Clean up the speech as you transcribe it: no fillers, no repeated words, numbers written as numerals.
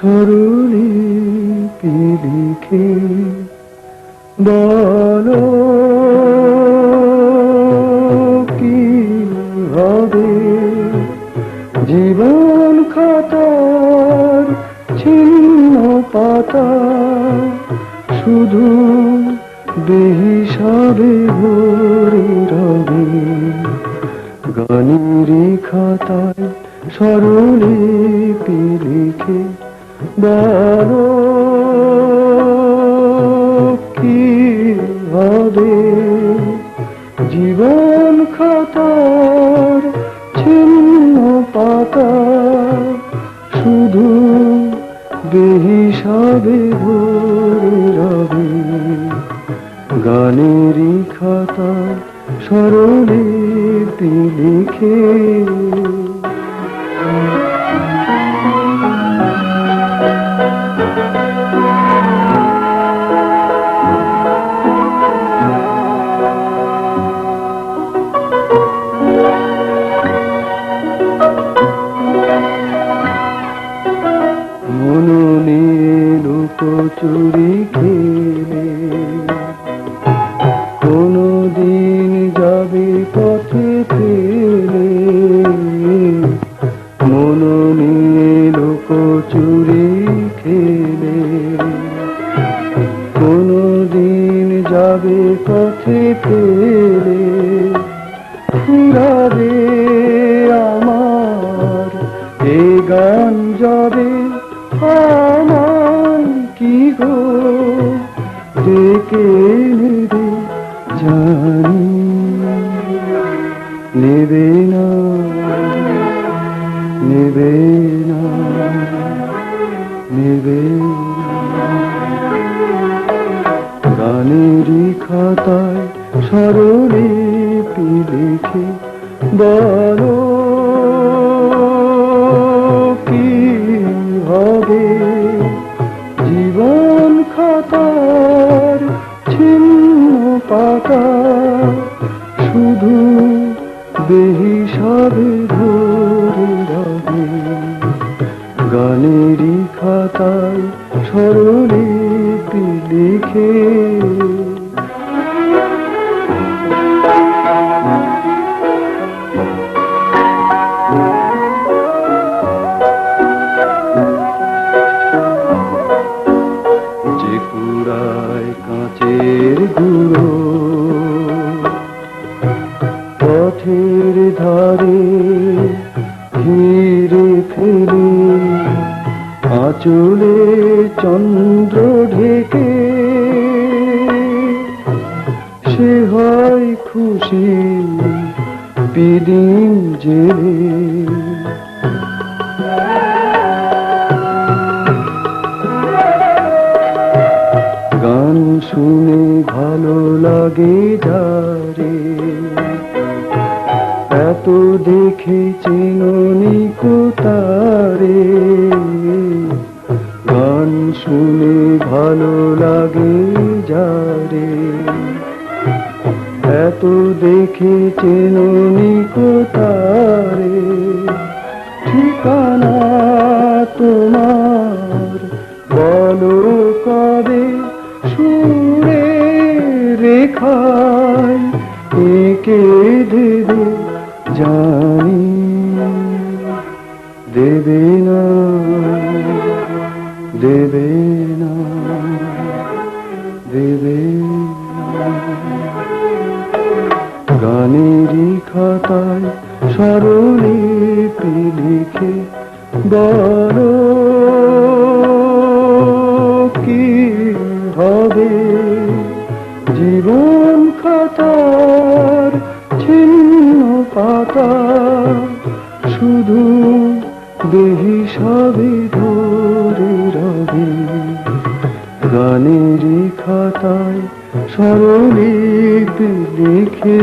স্বরলিপি লিখে বলো কি হবে জীবন খাতার ছিন্ন পাতা শুধু বেহিসাবে ভরে রবে গানেরই খাতায় স্বরলিপি লিখে বলো কি হবে জীবন খাতার ছিন্ন পাতা শুধু বেহিসাবে ভরে রবে গানেরই খাতায় স্বরলিপি লিখে মননে লুকোচুরি খেলে কোনদিন যাবে পথে ফেলে মননে লুকোচুরি খেলে কোনদিন যাবে পথে ফেলে ফুরাবে আমার এ গান যাবে আমার কি গো ডেকে নেবে জানি নেবে না নেবে না নেবে গানেরই খাতায় স্বরলিপি লিখে বলো কি হবে জীবন খাতার ছিন্ন পাতা শুধু বেহিসাবে ধরে রবে গানেরই খাতায় স্বরলিপি লিখে যে কুড়ায় কাঁচের গুঁড়ো পথের ধারে ঘিরে ফেলে আঁচলে চন্দ্র ঢেকে সে হয় খুশি পিদিম জেলে গান শুনে ভালো লাগে যারে এত দেখে চিননি কোতারে গান শুনে ভালো লাগে যারে এত দেখে চিননি কোতারে ঠিকানা তোমার বলো কবে সুরে রেখায় একে দেবে জানি দেবে না দেবে না দেবে না গানেরই খাতায় স্বরলিপি লিখে বলো কি হবে জীবন খাতার ছিন্ন পাতা শুধু বেহিসাবে ধরে রবে গানেরই খাতায় স্বরলিপি লিখে